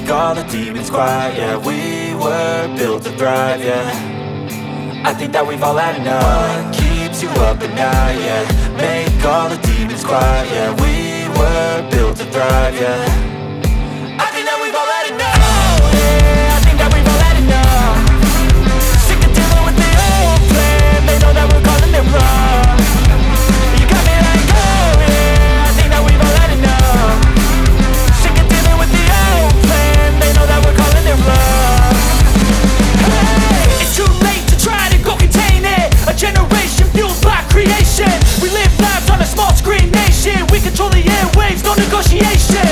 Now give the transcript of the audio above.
make all the demons quiet. Yeah, we were built to thrive, yeah. I think that we've all had enough. What keeps you up at night, yeah. Make all the demons quiet, yeah. We were built to thrive, yeah. I think that we've all had enough. Oh yeah, I think that we've all had enough. Sick of dealing with the old plan. They know that we're calling it wrong. You got me like, oh yeah, I think that we've all had enough. Sick of dealing with the old plan. They know that we're calling it wrong. Hey, it's too late to try to go contain it. A generation fueled by creation. We live lives on a small screen nation. We control the airwaves, no negotiation.